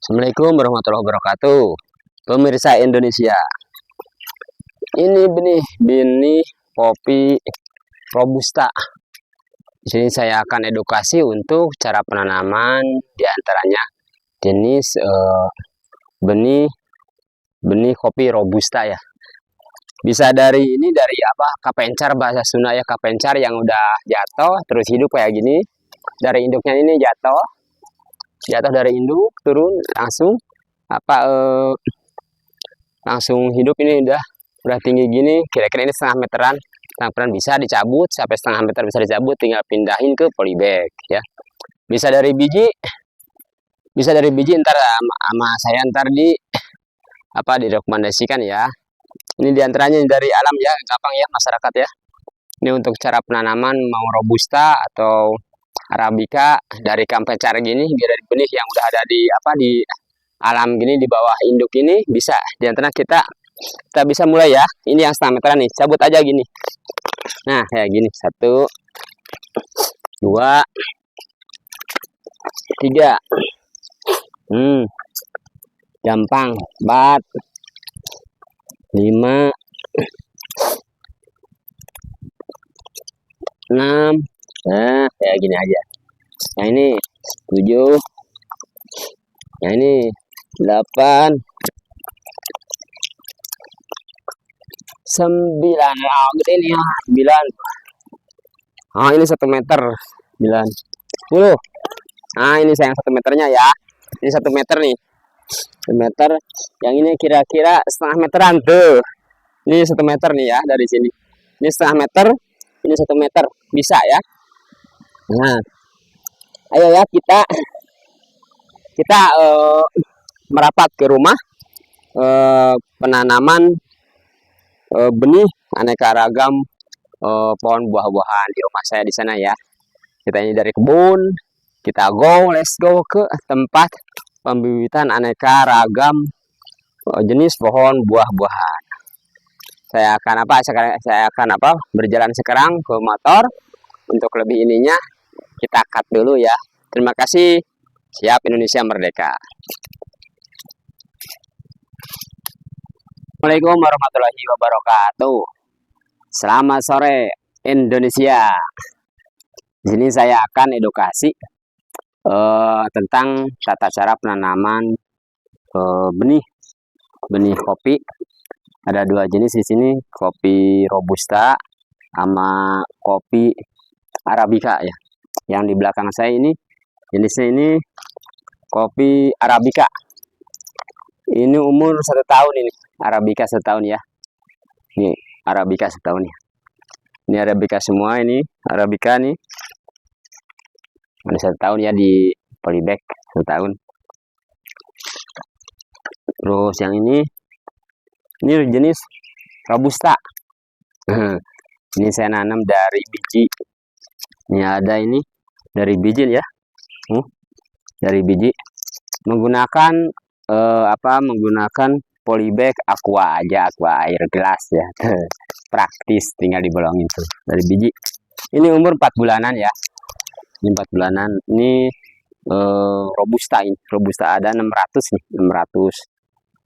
Assalamualaikum warahmatullahi wabarakatuh. Pemirsa Indonesia, ini benih kopi robusta. Di sini saya akan edukasi untuk cara penanaman, diantaranya jenis benih kopi robusta ya. Bisa dari kapencar, bahasa Sunda ya, kapencar yang udah jatuh terus hidup kayak gini. Dari induknya ini jatuh dari induk turun langsung langsung hidup. Ini udah tinggi gini, kira-kira ini setengah meteran bisa dicabut, sampai setengah meter bisa dicabut, tinggal pindahin ke polybag ya. Bisa dari biji ntar sama saya direkomendasikan ya. Ini diantaranya dari alam ya, gampang ya masyarakat ya. Ini untuk cara penanaman mau robusta atau arabica dari kapencar gini, dari benih yang udah ada di alam gini, di bawah induk ini, bisa diantara kita bisa mulai ya. Ini yang setengah meteran nih, cabut aja gini. Nah kayak gini, 1 2 3. Gampang 4 5 6. Nah kayak gini aja. Yang ini 7, yang ini 8, 9. Oh, gede nih ya, 9. Oh, ini 1 meter 9. 10. Nah ini sayang 1 meternya ya. Ini 1 meter nih, 1 meter. Yang ini kira-kira setengah meteran tuh. Ini 1 meter nih ya dari sini. Ini setengah meter, ini 1 meter, bisa ya. Nah, ayo ya kita merapat ke rumah penanaman benih aneka ragam pohon buah-buahan di rumah saya di sana ya. Kita ini dari kebun, let's go ke tempat pembibitan aneka ragam jenis pohon buah-buahan. Saya akan berjalan sekarang ke motor. Untuk lebih ininya kita cut dulu ya. Terima kasih. Siap Indonesia Merdeka. Assalamualaikum warahmatullahi wabarakatuh. Selamat sore Indonesia. Di sini saya akan edukasi tentang tata cara penanaman benih kopi. Ada 2 jenis di sini, kopi robusta sama kopi arabica ya. Yang di belakang saya ini jenisnya ini kopi arabica. Ini umur 1 tahun, ini arabica 1 tahun ya. Ini arabica 1 tahun ya. Ini arabica semua, ini arabica nih. Ada 1 tahun ya di polybag 1 tahun. Terus yang ini jenis robusta. Ini saya nanam dari biji. Ini ada ini dari biji ya. Dari biji menggunakan menggunakan polybag aqua aja, aqua air gelas ya. Praktis, tinggal dibolongin tuh dari biji. Ini umur 4 bulanan ya. Ini 4 bulanan. Ini robusta, ini robusta ada 600 nih,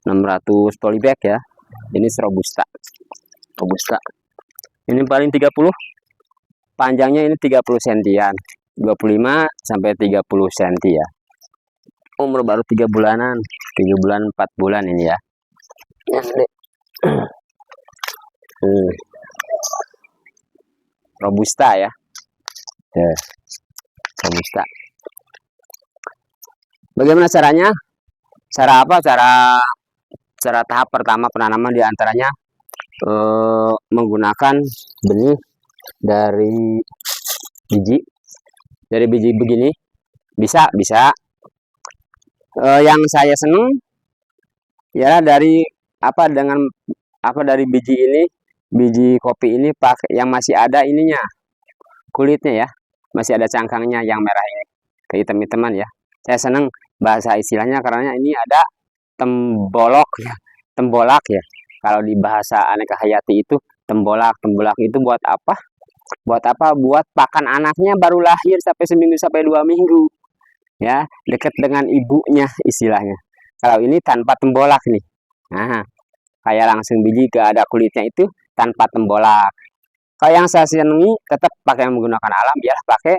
600 polybag ya. Ini robusta. Ini paling 30, panjangnya ini 30 sentian, 25 sampai 30 cm ya. Umur baru 3 bulanan, 3 bulan 4 bulan ini ya. Robusta ya. Robusta. Bagaimana caranya? Cara tahap pertama penanaman diantaranya menggunakan benih dari biji begini, bisa yang saya seneng ya dari dari biji kopi ini yang masih ada ininya, kulitnya ya, masih ada cangkangnya yang merah ini, kehitam-hitaman ya. Saya seneng bahasa istilahnya karena ini ada tembolak ya. Kalau di bahasa aneka hayati itu tembolak itu buat apa? Buat pakan anaknya baru lahir sampai seminggu sampai 2 minggu. ya, dekat dengan ibunya istilahnya. Kalau ini tanpa tembolak nih. Nah, kayak langsung biji gak ada kulitnya itu tanpa tembolak. Kalau yang saya senangi tetap pakai menggunakan alam, biar pakai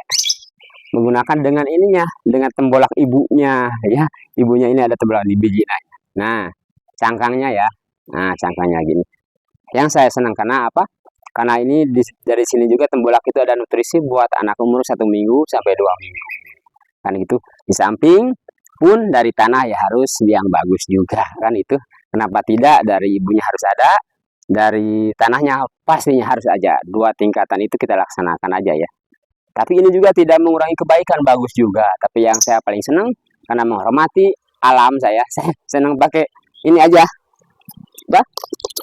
menggunakan dengan ininya, dengan tembolak ibunya ya. Ibunya ini ada tembolak di biji. Nah, cangkangnya ya. Nah, cangkangnya gini. Yang saya senang karena apa? Karena ini dari sini juga tembolak itu ada nutrisi buat anak umur 1 minggu sampai 2 minggu. Kan itu di samping pun dari tanah ya harus yang bagus juga kan itu. Kenapa tidak dari ibunya harus ada, dari tanahnya pastinya harus aja. 2 tingkatan itu kita laksanakan aja ya. Tapi ini juga tidak mengurangi kebaikan, bagus juga. Tapi yang saya paling senang karena menghormati alam saya senang pakai ini aja. Bah,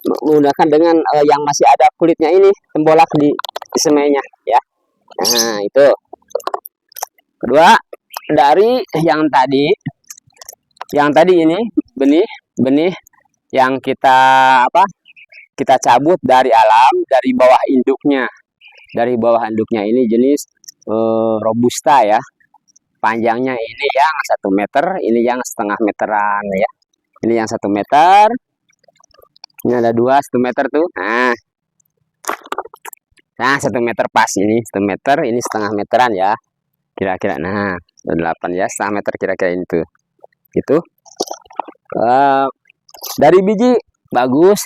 menggunakan dengan yang masih ada kulitnya ini, tembolak di semainya ya. Nah, itu. Kedua, dari yang tadi ini benih yang kita apa? Kita cabut dari alam, dari bawah induknya. Dari bawah induknya ini jenis robusta ya. Panjangnya ini yang 1 meter, ini yang setengah meteran ya. Ini yang 1 meter. Ini ada 1 meter tuh. Nah 1 meter pas ini 1 meter, ini setengah meteran ya. Kira-kira. Nah 8 ya, setengah meter kira-kira itu. Itu dari biji bagus.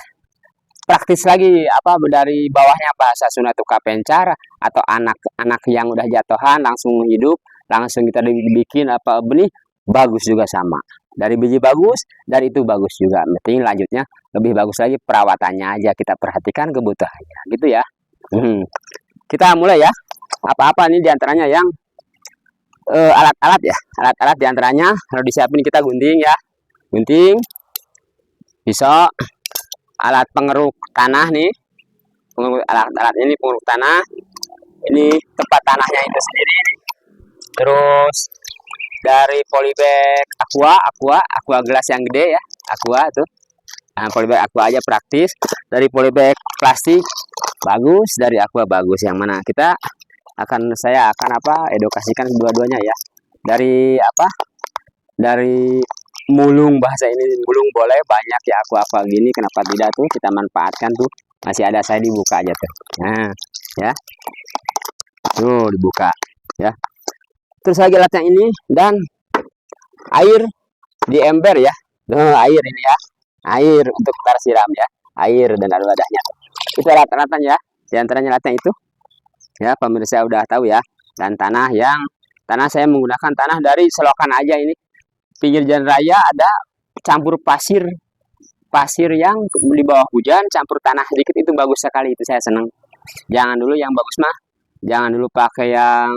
Praktis lagi apa dari bawahnya bahasa Sunda tuh kapencara atau anak-anak yang udah jatuhan langsung hidup, langsung kita dibikin apa benih bagus juga sama. Dari biji bagus, dari itu bagus juga. Penting lanjutnya lebih bagus lagi perawatannya aja kita perhatikan kebutuhannya gitu ya. Kita mulai ya. Apa-apa nih diantaranya yang alat-alat ya. Alat-alat diantaranya harus disiapin kita gunting ya. Gunting, pisau, alat pengeruk tanah nih, alat-alat ini pengeruk tanah, ini tempat tanahnya itu sendiri nih. Terus dari polybag aqua gelas yang gede ya, aqua tuh. Nah, polybag aqua aja praktis. Dari polybag plastik bagus, dari aqua bagus. Yang mana saya akan edukasikan dua-duanya ya. Dari dari mulung, bahasa ini mulung boleh banyak ya, aqua gini, kenapa tidak tuh kita manfaatkan tuh, masih ada, saya dibuka aja tuh. Nah ya tuh dibuka ya. Terus lagi alatnya ini dan air di ember ya. Air ini ya, air untuk kita siram ya, air dan ada wadahnya. Itu alat-alatan ya, diantaranya alatnya itu ya, pemirsa udah tahu ya. Dan tanah saya menggunakan tanah dari selokan aja ini. Pinggir jalan raya ada campur pasir yang di bawah hujan campur tanah sedikit, itu bagus sekali, itu saya senang. Jangan dulu yang bagus mah, jangan dulu pakai yang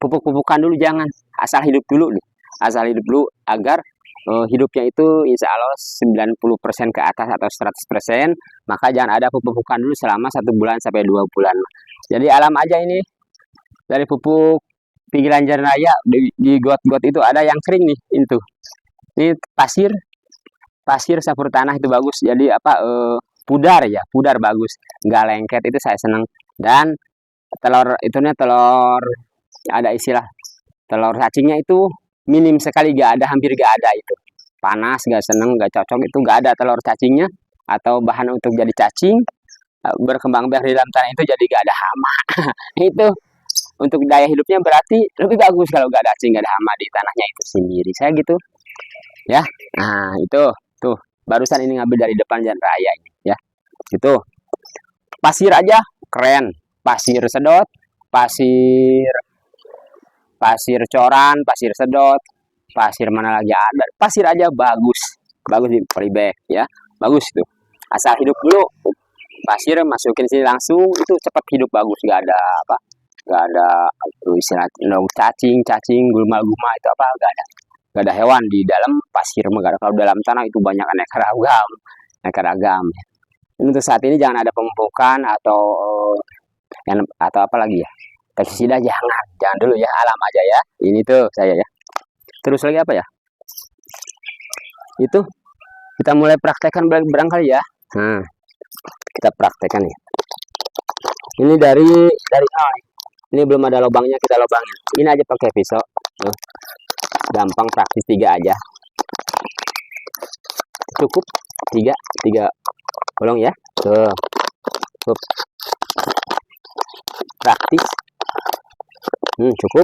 pupuk-pupukan dulu, jangan, asal hidup dulu agar hidupnya itu insya Allah 90% ke atas atau 100%, maka jangan ada pupuk-pupukan dulu selama 1 bulan sampai 2 bulan. Jadi alam aja ini. Dari pupuk pinggiran jalan raya di got-got itu ada yang kering nih, itu ini pasir campur tanah itu bagus. Jadi pudar bagus, nggak lengket, itu saya senang. Dan telur ada istilah telur cacingnya itu minim sekali, hampir gak ada, itu panas, gak seneng, gak cocok, itu gak ada telur cacingnya atau bahan untuk jadi cacing berkembang biak di dalam tanah itu, jadi gak ada hama. Itu untuk daya hidupnya berarti lebih bagus kalau gak ada cacing, gak ada hama di tanahnya itu sendiri, saya gitu ya. Nah itu tuh barusan ini ngambil dari depan jalan raya ini ya. Itu pasir aja keren, pasir sedot, pasir coran, pasir sedot, pasir mana lagi ada, pasir aja bagus di polybag ya, bagus itu. Asal hidup dulu, pasir masukin sini langsung, itu cepat hidup bagus, gak ada istilah cacing gulma itu gak ada hewan di dalam pasir, kalau dalam tanah itu banyak aneka ragam. Ini untuk saat ini jangan ada pemupukan atau apa lagi ya, pestisida jangan dulu ya, alam aja ya. Ini tuh saya ya. Terus lagi apa ya, itu kita mulai praktekkan barangkali ya. Nah kita praktekkan ya. Ini dari ini belum ada lubangnya, kita lubangin ini aja pakai pisau. gampang, praktis, 3 aja cukup. Tiga bolong ya, tuh cukup praktis. Cukup.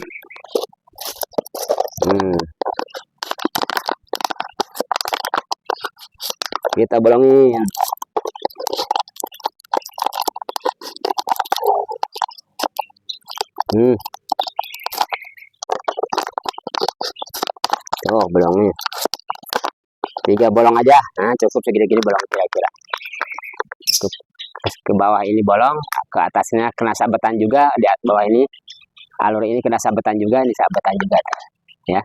Kita bolongin. Tuh bolongin 3 bolong aja. Nah cukup segini-gini bolong kira-kira. Cukup. Ke bawah ini bolong, ke atasnya kena sabetan juga, di bawah ini alur ini kena sabetan juga, ini sabetan juga ya.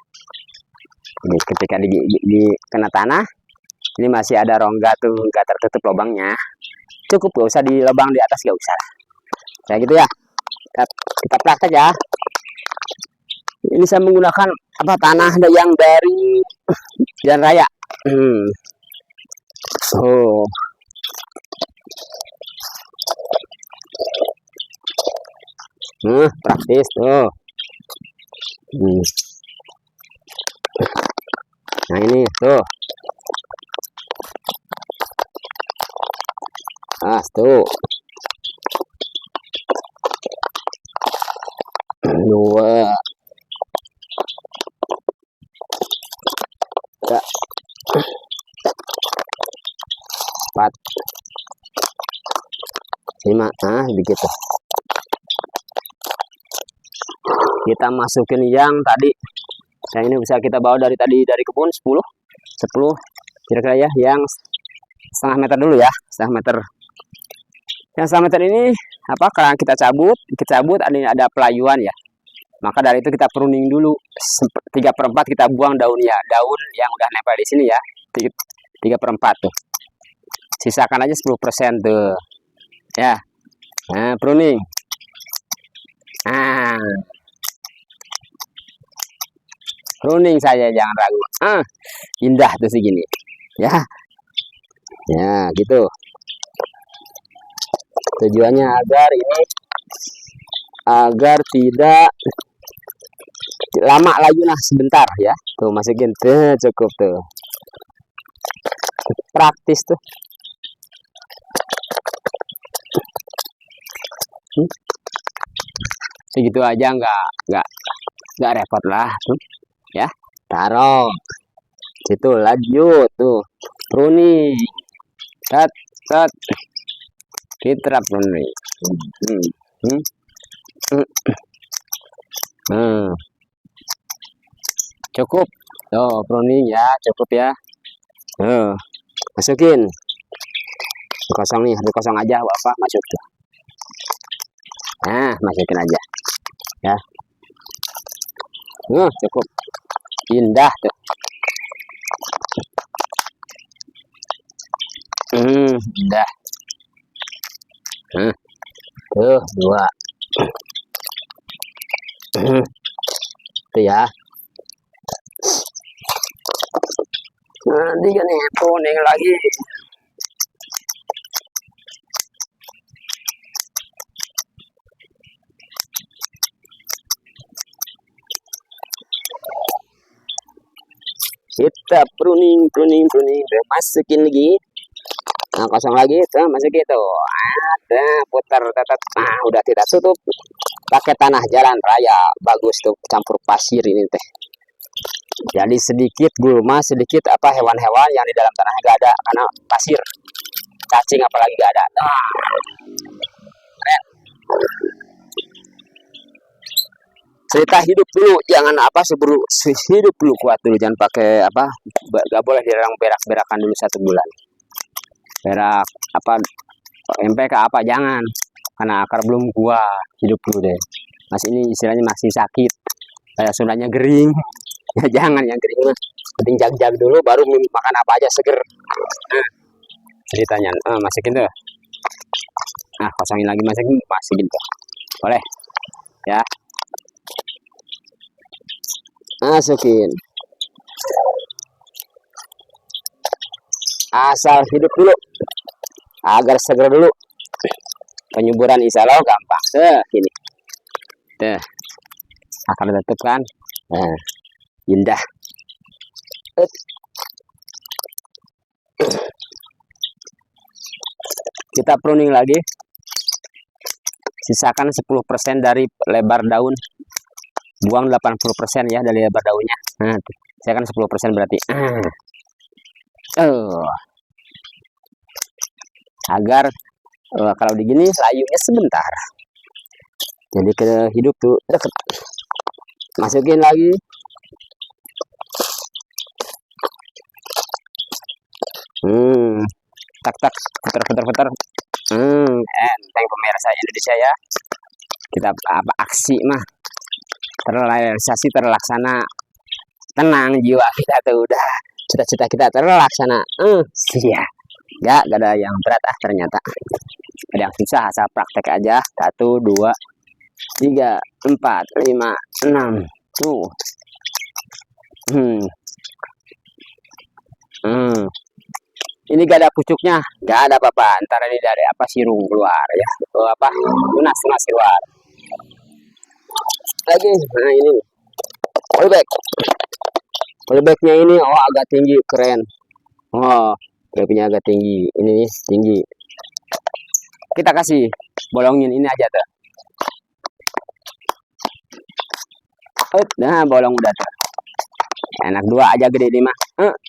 Jadi ketika di kena tanah, ini masih ada rongga tuh, nggak tertutup lubangnya. Cukup, gak usah di lubang di atas, gak usah kayak gitu ya. Kita praktek ya. Ini saya menggunakan tanah yang dari jalan raya. Praktis tuh. Nah ini tuh. Tuh. 2. 3. 4. 5. Begitu. Kita masukin yang tadi. Yang ini bisa kita bawa dari kebun 10 kira-kira ya, yang setengah meter dulu ya, setengah meter. Yang setengah meter ini karena kita cabut ada pelayuan ya, maka dari itu kita pruning dulu 3/4, kita buang daunnya, daun yang udah nempel di sini ya, 3/4 tuh, sisakan aja 10% tuh ya. Nah pruning. Pruning saya, jangan ragu. Indah tuh segini ya. Ya gitu. Tujuannya agar tidak lama lagi, sebentar ya. Tuh masukin tuh, cukup tuh. Praktis tuh. Segitu aja, nggak repot lah tuh ya. Taruh situ, lanjut tuh pruning. Kita pruning. Cukup tuh pruning ya, cukup ya. Masukin kosong nih, kosong aja masuk tuh. Masukin aja ya. Cukup indah tuh. Indah. Tuh 2. Tuh ya. Nanti kan pruning lagi. Kita pruning, masukin lagi. Kosong lagi tuh, masukin tuh. Putar tetap. Udah kita tutup pakai tanah jalan raya, bagus tuh, campur pasir ini teh. Jadi sedikit gulma, sedikit hewan-hewan yang di dalam tanahnya gak ada karena pasir. Cacing apalagi gak ada. Cerita hidup dulu, jangan sebelum hidup dulu, kuat dulu, jangan pakai gak boleh dirang berak-berakan dulu 1 bulan. Berak MPK jangan, karena akar belum kuat. Hidup dulu deh. Ini istilahnya masih sakit, kayak Sundanya gering. Ya jangan yang kering mah, penting jag-jag dulu baru makan apa aja seger. Ceritanya masukin tuh. Kosongin lagi, masukin tuh. Boleh ya. Masukin. Asal hidup dulu agar seger dulu. Penyuburan insya Allah gampang. Ini tuh akan tutup kan. indah. Kita pruning lagi, sisakan 10% dari lebar daun, buang 80% ya dari lebar daunnya. Nah, sisakan 10% berarti agar kalau digini layunya sebentar, jadi ke hidup tuh deket. Masukin lagi, tak tak, putar. Enteng pemirsa Indonesia ya, kita apa aksi mah terrealisasi, terlaksana, tenang jiwa kita tuh udah, cita-cita kita terlaksana. Sia, gak ada yang berat ternyata, ada yang susah, asal praktek aja. 1 2 3 4 5 6 tuh. Ini gak ada pucuknya, gak ada apa-apa. Ntar ini dari apa sirung keluar ya, apa tunas keluar lagi. Nah ini wallbacknya ini agak tinggi, keren. Punya agak tinggi, ini nih tinggi. Kita kasih bolongin ini aja tuh. Nah bolong udah tuh, enak. 2 aja gede ini mah.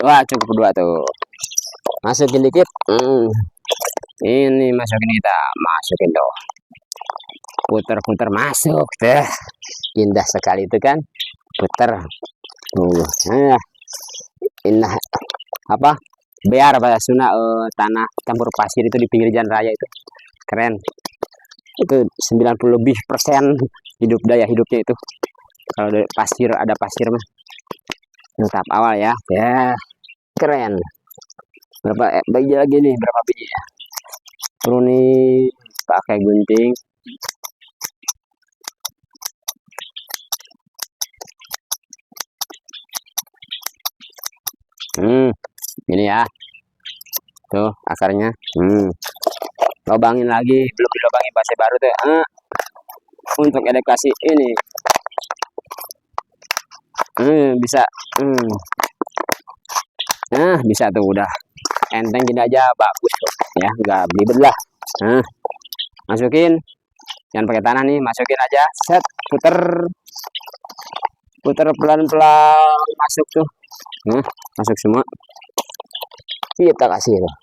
Wah cukup 2 tuh. Masukin dikit, ini masukin, kita masukin tuh, puter masuk deh, indah sekali itu kan, puter. Nah indah apa, biar pada Sunda tanah campur pasir itu di pinggir jalan raya itu keren. Itu 90% lebih hidup, daya hidupnya itu kalau dari pasir, ada pasir mah. Tahap awal ya keren. Berapa biji lagi nih, berapa biji ya, perlu nih pakai gunting. Ini ya tuh akarnya. Lobangin lagi, belum dilobangin, pasir baru tuh untuk edukasi ini. Bisa bisa tuh, udah enteng gini aja bagus ya, nggak belibet lah. Masukin, jangan pakai tanah nih, masukin aja, set, puter pelan-pelan, masuk tuh. Masuk semua, kita kasih tuh.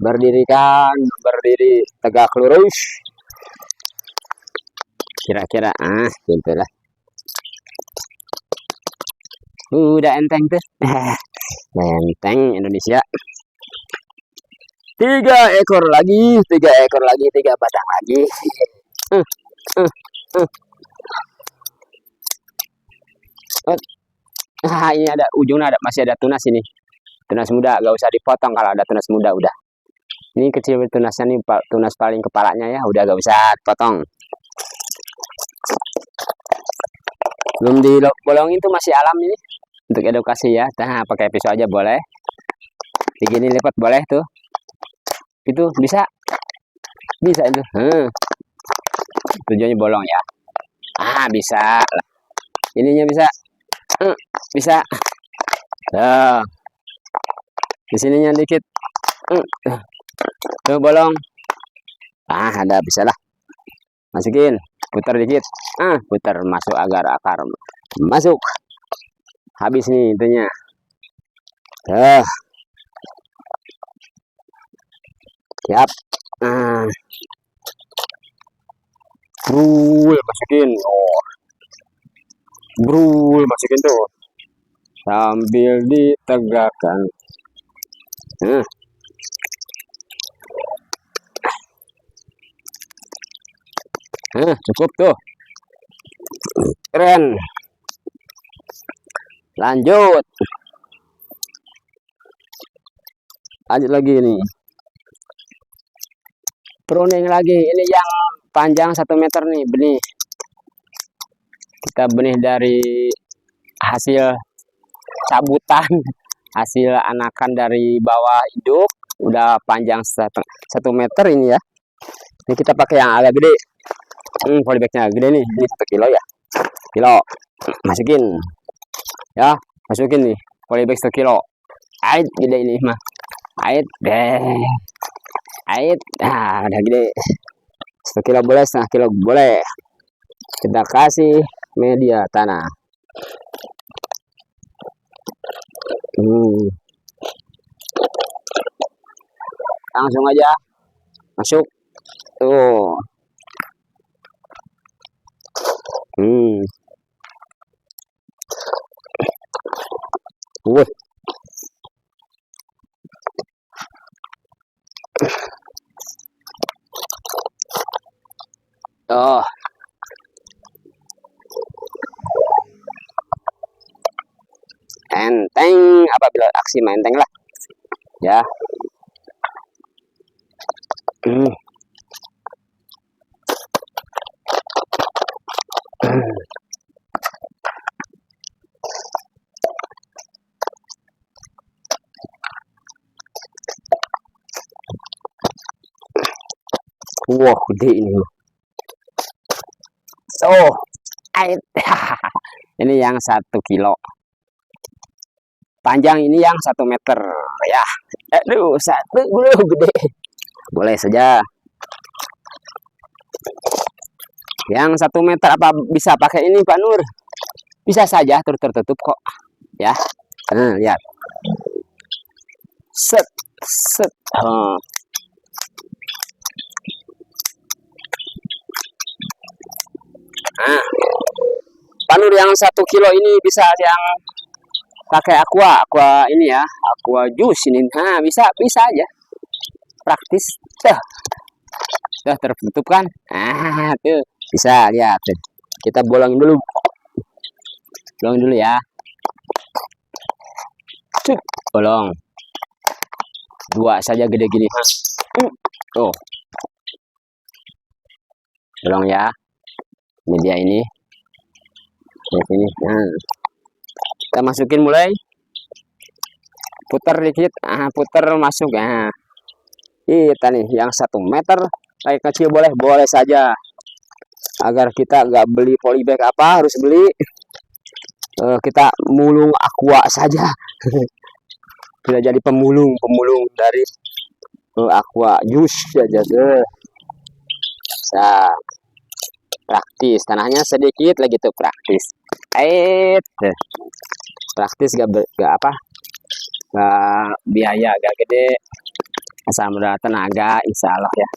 Berdiri tegak lurus, kira-kira gitulah. Udah enteng tuh. Enteng Indonesia. 3 ekor lagi, 3 batang lagi. Ini ada ujungnya, masih ada tunas ini, tunas muda, gak usah dipotong kalau ada tunas muda. Udah ini kecil tunasnya nih, tunas paling kepalanya ya, udah gak usah potong. Belum dibolongin tuh, masih alam ini, untuk edukasi ya. Nah pakai pisau aja boleh, begini lipat boleh tuh, itu bisa itu. Tujuannya bolong ya. Bisa ininya, bisa di sininya dikit tuh bolong. Ada, bisa lah, masukin, putar dikit, putar masuk agar akar masuk. Habis nih intinya. Siap. Masukin. Masukin tuh sambil ditegakkan. Cukup tuh, keren. Lanjut lagi nih, pruning lagi. Ini yang panjang 1 meter nih, benih. Kita benih dari hasil cabutan, hasil anakan dari bawah induk, udah panjang 1 meter ini ya. Ini kita pakai yang agak gede. polybagnya gede nih, ini 1 kilo ya, kilo. Masukin ya, masukin nih polybag 1 kilo. Ait gede ini mah, ait deh, ait. Udah gede, 1 kilo boleh, 1/2 kilo boleh. Kita kasih media tanah. Langsung aja masuk tuh. Wuh. Oh. Enteng apabila aksi menteng lah ya. Wah, gede ini. Oh, ait. Ini yang 1 kilo. Panjang ini yang 1 meter ya. Aduh, satu belum gede. Boleh saja. Yang 1 meter apa bisa pakai ini Pak Nur? Bisa saja, tertutup kok. Ya. Lihat. Set, set. Pak Nur yang 1 kilo ini bisa yang pakai aqua ini ya, aqua jus ini. Bisa aja. Praktis. Udah tertutup kan? Tuh. Bisa lihat tuh. Kita bolongin dulu. Bolongin dulu ya. Cuk, bolong. 2 saja gede gini. Tuh. Bolong ya. Ini dia ini. Di sini. Kita masukin mulai. Putar dikit. Putar masuk ya. Kita nih yang 1 meter. Kayak kecil boleh saja. Agar kita nggak beli polybag apa, harus beli kita mulung aqua saja. Tidak jadi pemulung dari aqua jus saja tuh. Nah, praktis, tanahnya sedikit lagi tuh, praktis. Praktis gak biaya, gak gede, asal modal tenaga, insya Allah ya.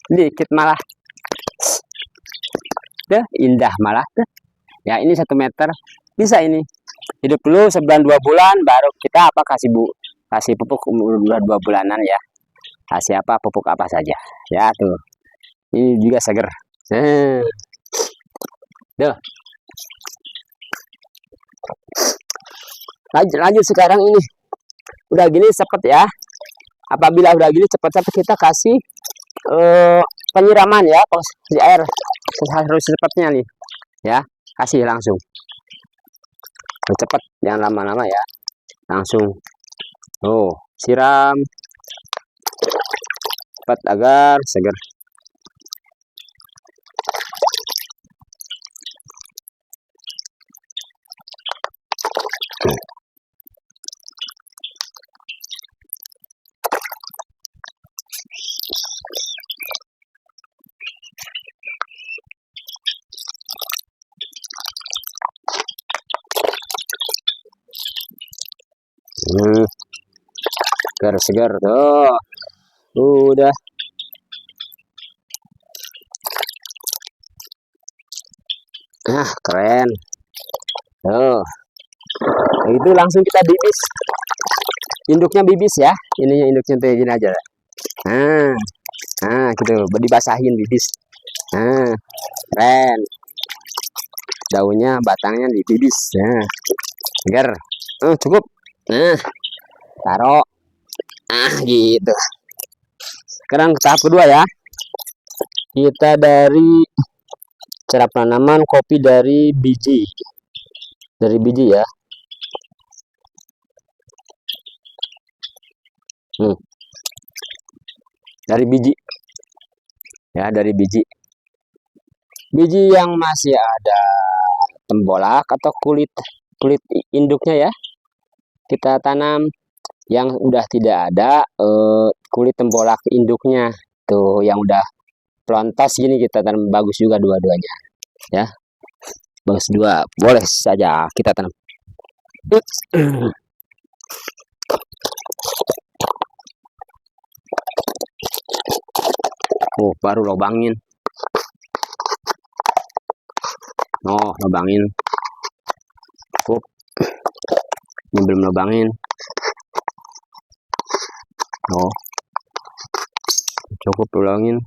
Dikit malah. Indah malah tuh. Ya ini 1 meter bisa ini. Hidup dulu sebulan 2 bulan baru kita kasih pupuk umur 2 bulanan ya. Kasih pupuk apa saja. Ya tuh. Ini juga seger. Tuh. Lanjut sekarang ini. Udah gini cepet ya. Apabila udah gini cepet-cepet kita kasih penyiraman ya, di air harus cepatnya nih ya, kasih langsung cepet, jangan lama-lama ya, langsung siram cepat agar segar. Segar tuh, udah. Keren tuh. Itu langsung kita bibis, induknya bibis ya, ininya induknya tuh gini aja. Gitu, dibasahin bibis. Keren, daunnya batangnya dibibis. Segar. Cukup. Taruh. Gitu. Sekarang tahap kedua ya. Kita dari cara penanaman kopi dari biji. Dari biji ya. Dari biji. ya, dari biji. Biji yang masih ada tembolak atau kulit kulit induknya ya, kita tanam. Yang udah tidak ada kulit tembolak induknya tuh, yang udah pelontos gini kita tanam, bagus juga dua-duanya ya, bagus dua, boleh saja kita tanam. Oh, baru lobangin. Oh, lobangin. Cukup. Ini belum lobangin. Oh, cukup lobangin.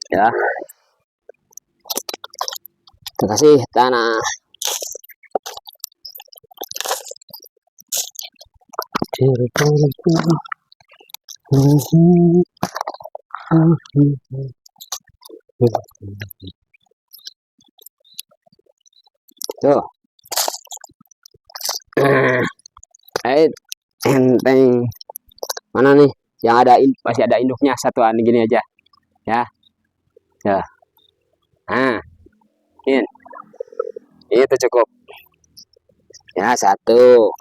Ya. Terima kasih tanah. Tuh. Enteng. Mana nih yang ada masih ada induknya, satuan gini aja ya. Ya. Nah, ini itu cukup ya, satu.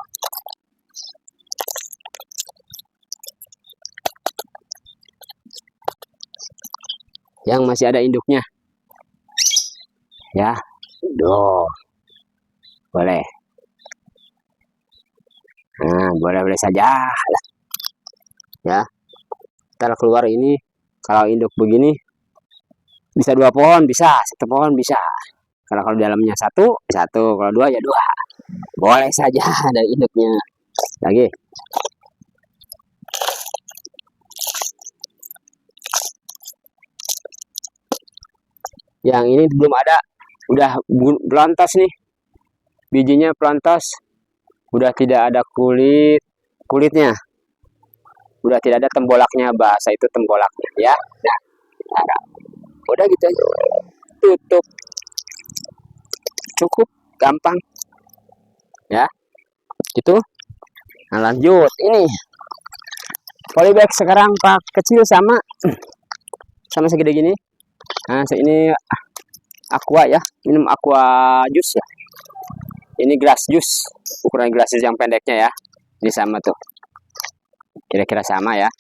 Yang masih ada induknya ya, boleh. Nah, boleh saja ya. Ntar keluar ini, kalau induk begini bisa 2 pohon, bisa 1 pohon, bisa. Kalau dalamnya satu, kalau 2 ya 2, boleh saja ada induknya lagi. Yang ini belum ada, udah pelontos nih, bijinya pelontos, udah tidak ada kulitnya, udah tidak ada tembolaknya, bahasa itu tembolaknya ya. Nah, udah gitu aja, tutup, cukup gampang ya gitu. Nah, lanjut ini polybag sekarang pak kecil, sama segede gini. Nah, ini aqua ya, minum aqua jus ya, ini glass jus, ukuran glass jus yang pendeknya ya, ini sama tuh, kira-kira sama ya.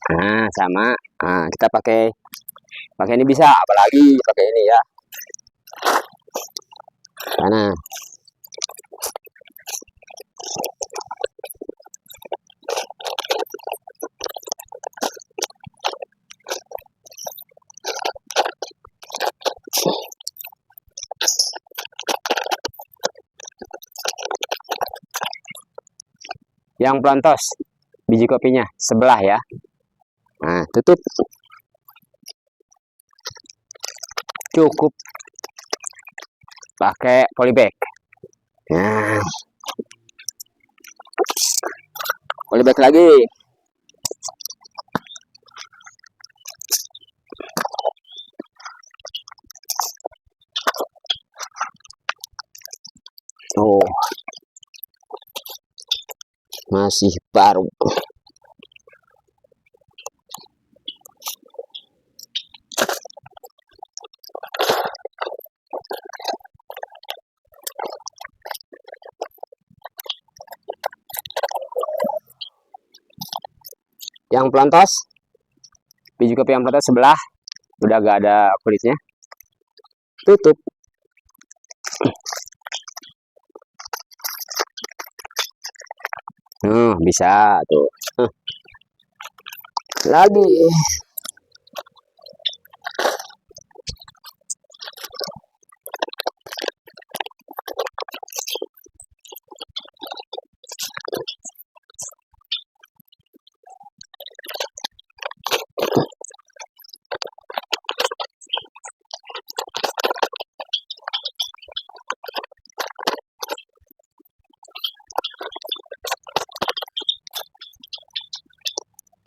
Nah, sama. Nah, kita pakai ini bisa, apalagi pakai ini ya. Nah, yang pelontos biji kopinya sebelah ya. Nah, tutup, cukup pakai polybag. Nah, polybag lagi. Oh, masih baru. Yang pelontos, biji kopi yang pelontos sebelah udah gak ada kulitnya, tutup. Bisa tuh. Lagi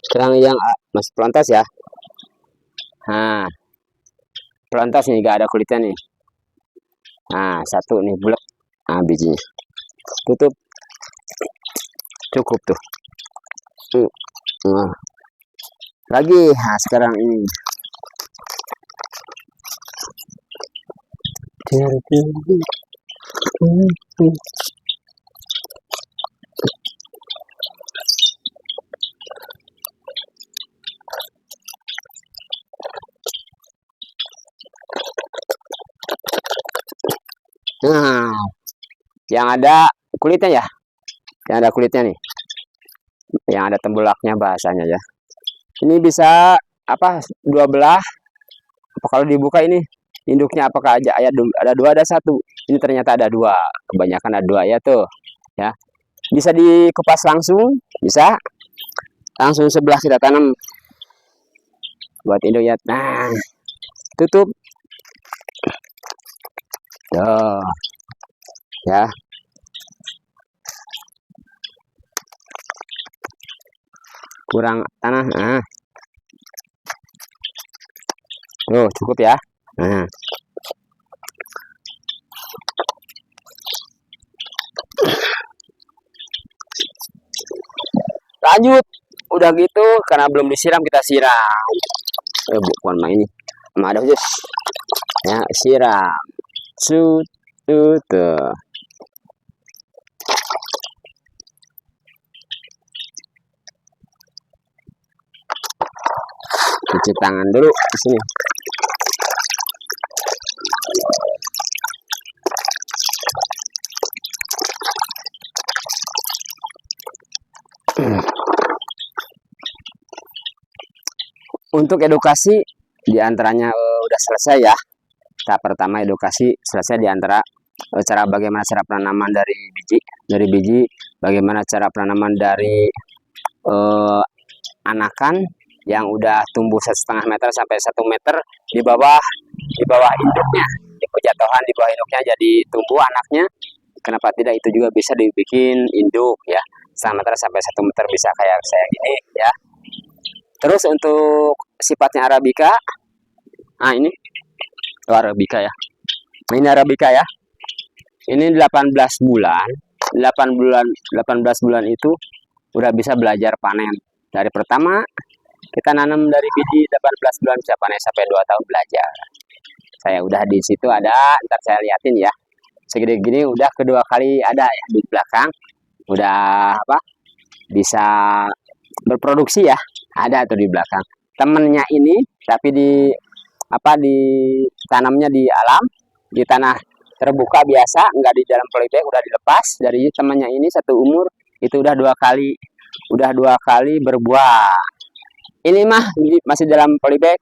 sekarang yang masih pelontos ya. Nah, pelontos nih, gak ada kulitnya nih. Nah, satu nih bulat. Nah, bijinya tutup, cukup tuh. Nah, lagi. Nah, sekarang ini. Nah, yang ada kulitnya ya, yang ada kulitnya nih, yang ada tembulaknya bahasanya ya. Ini bisa apa, dua belah. Apa kalau dibuka ini induknya apakah aja ada dua, ada satu. Ini ternyata ada dua, kebanyakan ada dua ya tuh ya. Bisa dikupas langsung, bisa langsung sebelah kita tanam buat induk ya. Nah, tutup tuh ya. Kurang tanah, nah tuh cukup ya. Nah, lanjut, udah gitu karena belum disiram kita siram. Bukan main ini, ada aja ya, siram tuh. Cuci tangan dulu di sini. Untuk edukasi diantaranya udah selesai ya. Tahap pertama edukasi selesai, diantara cara bagaimana cara penanaman dari biji, bagaimana cara penanaman dari anakan yang udah tumbuh 1,5 meter sampai 1 meter di bawah induknya, di kejatuhan di bawah induknya jadi tumbuh anaknya. Kenapa tidak itu juga bisa dibikin induk ya, 1,5 meter sampai 1 meter, bisa kayak saya gini ya. Terus untuk sifatnya Arabica, nah ini Arabica ya. Ini Arabica ya. Ini 18 bulan. 18 bulan itu udah bisa belajar panen. Dari pertama kita nanam dari biji 18 bulan bisa panen sampai 2 tahun belajar. Saya udah di situ ada, ntar saya liatin ya. Segede gini udah kedua kali ada ya di belakang. Udah apa? Bisa berproduksi ya. Ada tuh di belakang. Temennya ini tapi ditanamnya di alam, di tanah terbuka biasa, nggak di dalam polybag, udah dilepas dari temannya ini satu umur. Itu udah dua kali berbuah. Ini mah masih dalam polybag,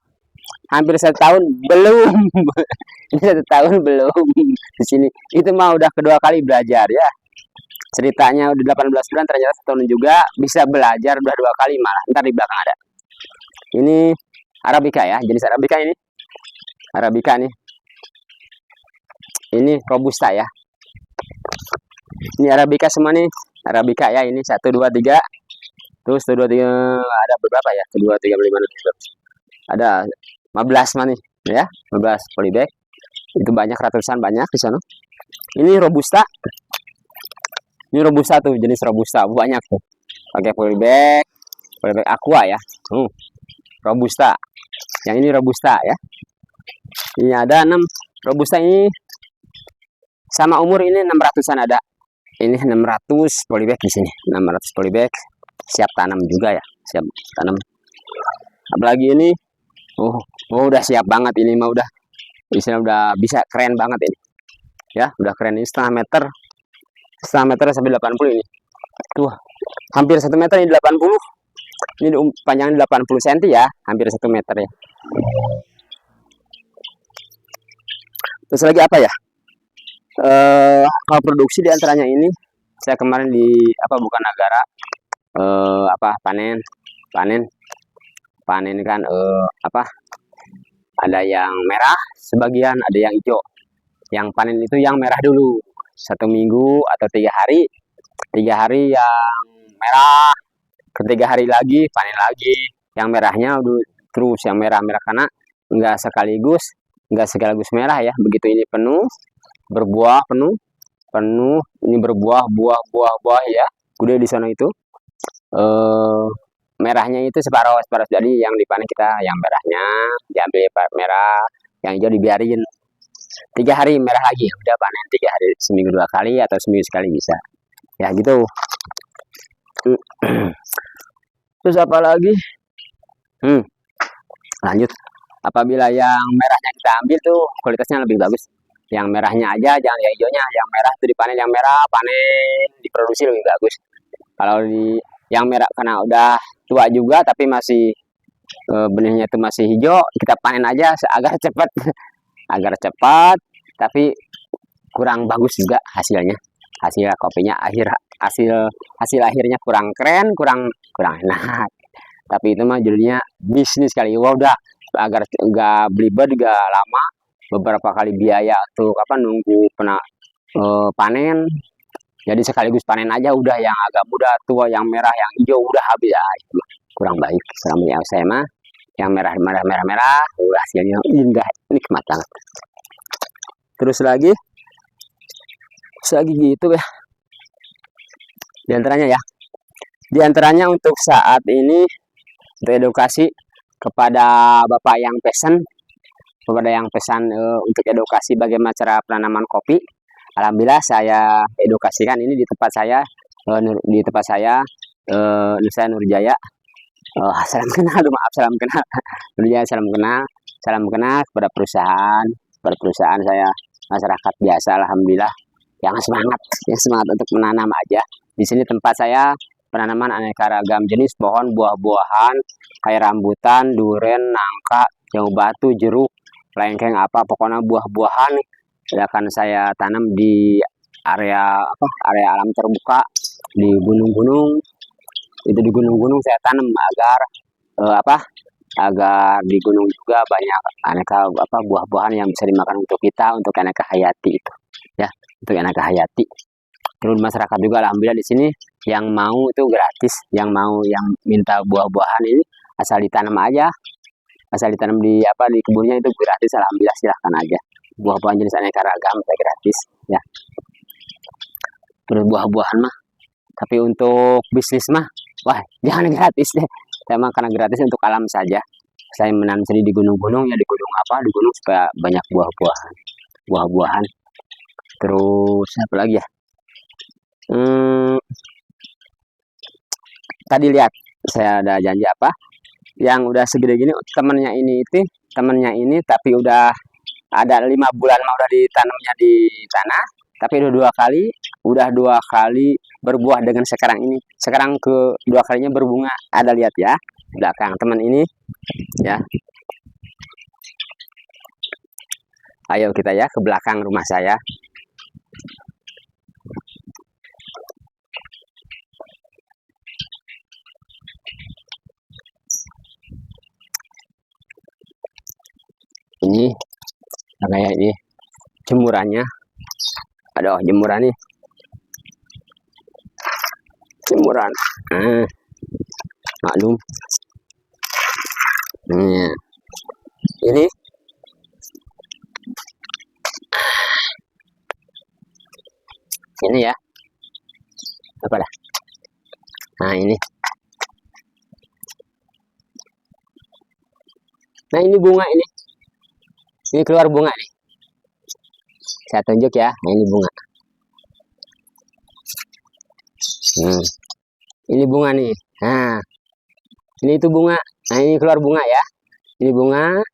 hampir 1 tahun belum. Ini 1 tahun belum di sini. Itu mah udah kedua kali belajar ya. Ceritanya udah 18 bulan, ternyata 1 tahun juga bisa belajar, udah 2 kali malah. Ntar di belakang ada. Ini Arabica ya, jenis Arabica ini. Arabica nih. Ini Robusta ya. Ini Arabica semua nih. Arabica ya, ini 1, 2, 3. Terus 1, 2, 3 ada beberapa ya. 1, 2, 3, 4, 5, 6, 7. Ada 15 mah nih ya, 15 polybag. Itu banyak, ratusan banyak di sana. Ini Robusta. Ini Robusta tuh, jenis Robusta banyak tuh. Pakai polybag aqua ya. Robusta. Yang ini Robusta ya. Ini ada 6 Robusta, ini sama umur ini 600-an ada. Ini 600 polybag di sini. 600 polybag siap tanam juga ya, siap tanam. Apalagi ini udah siap banget, ini mah udah bisa keren banget ini. Ya, udah keren. Ini 1,5 meter. 1,5 meter sampai 80 ini. Tuh, hampir 1 meter, ini 80. Ini panjangnya 80 cm ya, hampir 1 meter ya. Terus lagi apa ya? Kalau produksi diantaranya ini, saya kemarin di bukan negara panen kan ada yang merah sebagian, ada yang hijau. Yang panen itu yang merah dulu 1 minggu atau 3 hari. 3 hari yang merah, ke 3 hari lagi panen lagi yang merahnya. Terus yang merah karena nggak sekaligus merah ya. Begitu ini penuh berbuah, penuh ini berbuah buah ya, udah di sana itu merahnya itu separuh separuh, jadi yang dipanen kita yang merahnya diambil merah, yang hijau dibiarin 3 hari merah lagi, udah panen 3 hari, seminggu 2 kali atau seminggu sekali bisa ya gitu. Terus apa lagi? Lanjut, apabila yang merahnya kita ambil tuh kualitasnya lebih bagus yang merahnya aja, jangan yang hijaunya. Yang merah itu dipanen, yang merah panen diproduksi lebih bagus. Kalau di yang merah karena udah tua juga tapi masih benihnya itu masih hijau, kita panen aja agar cepat agar cepat, tapi kurang bagus juga hasilnya. Hasil kopinya hasil akhirnya kurang keren, kurang enak. Tapi itu mah jadinya bisnis kali. Wah, udah agar nggak belibet juga lama, beberapa kali biaya tuh nunggu panen, jadi sekaligus panen aja udah, yang agak muda tua, yang merah yang hijau udah habis ya, itu kurang baik. Selama yang saya mah yang merah udah hasilnya indah, nikmat banget. Terus lagi gitu ya, diantaranya untuk saat ini untuk edukasi kepada bapak yang pesan untuk edukasi bagaimana cara penanaman kopi. Alhamdulillah saya edukasikan ini di tempat saya, Nusa Nurjaya. Salam kenal, maaf, salam kenal. Nurjaya, salam kenal kepada perusahaan saya, masyarakat biasa. Alhamdulillah yang semangat untuk menanam aja. Di sini tempat saya penanaman aneka ragam jenis pohon buah-buahan kayak rambutan, duren, nangka, jambu batu, jeruk, lengkeng, pokoknya buah-buahan akan saya tanam di area alam terbuka di gunung-gunung. Itu di gunung-gunung saya tanam agar di gunung juga banyak aneka buah-buahan yang bisa dimakan untuk kita, untuk aneka hayati itu ya, untuk aneka hayati. Terus masyarakat juga alhamdulillah di sini yang mau itu gratis, yang minta buah-buahan ini asal ditanam aja, asal ditanam di kebunnya itu gratis. Alhamdulillah, silahkan aja, buah-buahan jenis aneka ragam gratis ya. Terus buah-buahan mah, tapi untuk bisnis mah wah jangan gratis deh. Saya mah karena gratis untuk alam saja. Saya menanam sendiri di gunung-gunung ya, di gunung supaya banyak buah-buahan. Terus apa lagi ya? Tadi lihat saya ada janji yang udah segede gini, temennya ini tapi udah ada 5 bulan mah udah ditanamnya di tanah, tapi udah dua kali berbuah dengan sekarang ke 2 kalinya berbunga. Ada lihat ya belakang teman ini ya. Ayo kita ya ke belakang rumah saya. Ini kayak ini jemurannya. Aduh, jemuran nih. Jemuran. Maklum. Ini ya. Apa dah? Nah, ini. Nah, ini bunga ini. Ini keluar bunga nih. Saya tunjuk ya. Nah, ini bunga. Ini bunga nih. Nah, ini itu bunga. Nah, ini keluar bunga ya. Ini bunga.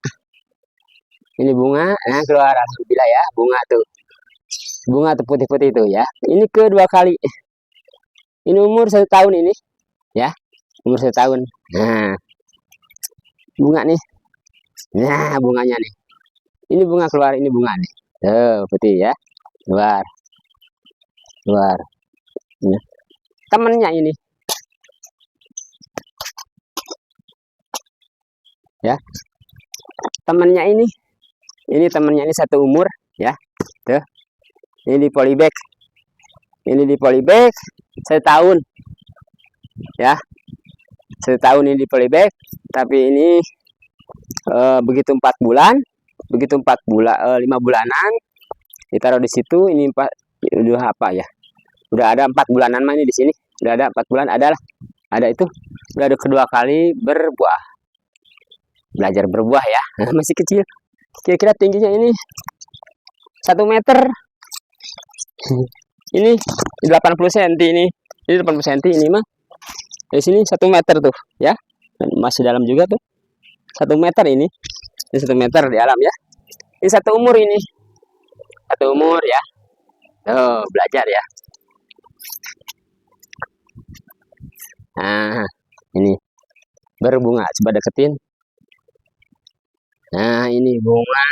Nah, keluar, alhamdulillah ya, bunga tuh putih-putih itu ya. Ini kedua kali. Ini umur 1 tahun ini ya, umur 1 tahun. Nah, bunga nih. Nah, bunganya nih. Ini bunga keluar, ini bunga nih. Tuh, putih ya. Keluar. Nah, temennya ini. Ya. Temennya ini. Ini temennya ini satu umur ya. Tuh. Ini di polybag. 1 tahun. Ya. 1 tahun ini di polybag, tapi ini begitu 5 bulanan ditaruh di situ. Ini udah ada 4 bulanan mah ini di sini. Udah ada 4 bulan, ada itu Baru kedua kali berbuah. Belajar berbuah ya. Masih kecil. Kira-kira tingginya ini 1 meter. Ini 80 cm ini. Ini 80 cm ini mah. Di sini 1 meter tuh ya. Masih dalam juga tuh. 1 meter ini. Ini 1 meter di alam ya. Ini satu umur ini. Satu umur ya. Oh, belajar ya. Nah, ini berbunga. Coba deketin. Nah, ini bunga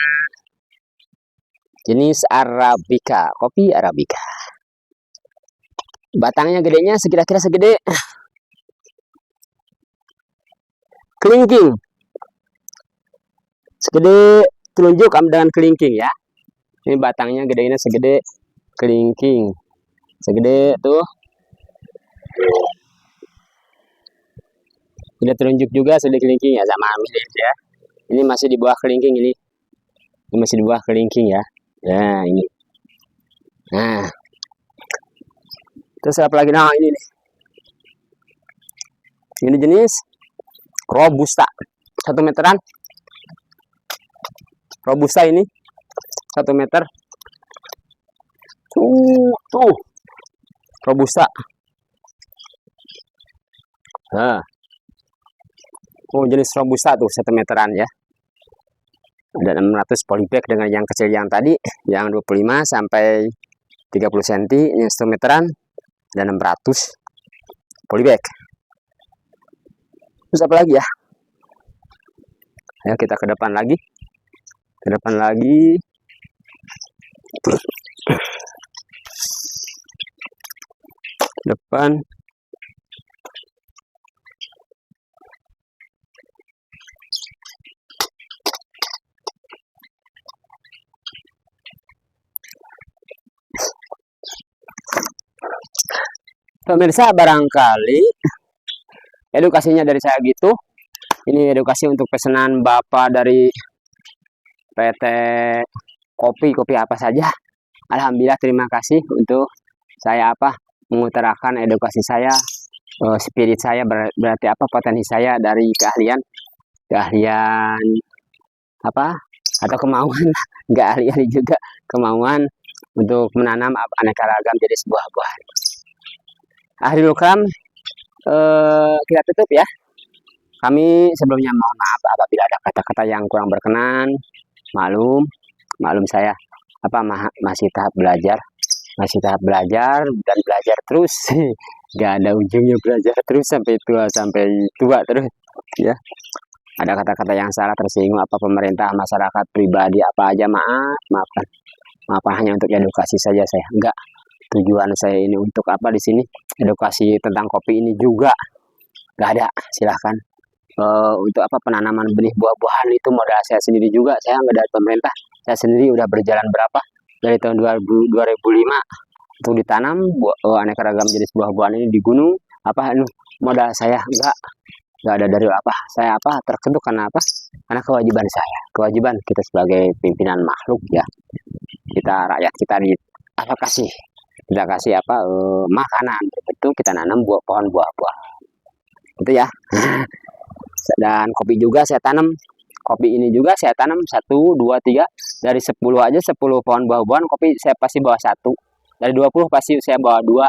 jenis Arabica, kopi Arabica. Batangnya gedenya kira-kira segede kelingking. Segede telunjuk dengan kelingking ya. Ini batangnya gedenya segede kelingking. Segede tuh. Udah telunjuk juga segede kelingking ya, sama mirip ya. Ini masih di bawah kelingking ini. Ini masih di bawah kelingking ya. Nah, ini. Nah. Terus apa lagi? Nah, ini nih. Ini jenis Robusta. 1 meteran. Robusta ini 1 meter. Tuh. Robusta. Nah. Oh, jenis Robusta tuh 1 meteran ya. Ada 600 polybag dengan yang kecil yang tadi, yang 25 sampai 30 cm, ini 1 meteran dan 600 polybag. Terus apa lagi ya? Ayo kita ke depan lagi. Ke depan lagi. Depan. Pemirsa, barangkali edukasinya dari saya gitu. Ini edukasi untuk pesanan Bapak dari PT kopi apa saja. Alhamdulillah, terima kasih untuk saya mengutarakan edukasi saya, spirit saya, berarti potensi saya dari keahlian atau kemauan, nggak ahli juga, kemauan untuk menanam aneka ragam jenis buah-buahan. Akhirul kalam, kita tutup ya. Kami sebelumnya mohon maaf apabila ada kata-kata yang kurang berkenan. Maklum saya masih tahap belajar dan belajar terus. Gak ada ujungnya, belajar terus sampai tua terus ya. Ada kata-kata yang salah, tersinggung pemerintah, masyarakat, pribadi, apa aja, maafkan hanya untuk edukasi saja saya. Enggak, tujuan saya ini untuk di sini edukasi tentang kopi ini juga nggak ada. Silahkan untuk penanaman benih buah-buahan itu modal saya sendiri juga, saya nggak dari pemerintah. Saya sendiri udah berjalan dari tahun 2005 untuk ditanam aneka ragam jenis buah-buahan ini di gunung. Modal saya nggak ada dari saya terkentuk karena kewajiban saya, kewajiban kita sebagai pimpinan makhluk ya, kita rakyat kita kita kasih makanan, itu kita nanam pohon buah-buah itu ya. Dan kopi juga saya tanam, kopi ini juga saya tanam 1, 2, 3 dari 10 aja, 10 pohon buah-buahan kopi saya pasti bawa 1, dari 20 pasti saya bawa 2,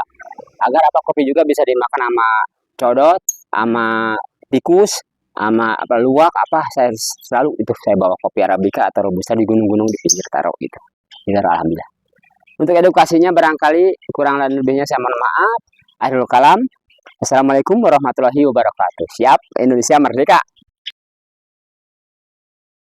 agar kopi juga bisa dimakan sama codot, sama tikus, sama luwak, saya selalu itu saya bawa kopi Arabica atau Robusta di gunung-gunung di pinggir taro gitu. Alhamdulillah. Untuk edukasinya barangkali kurang dan lebihnya saya mohon maaf. Akhirul kalam. Assalamualaikum warahmatullahi wabarakatuh. Siap, Indonesia merdeka.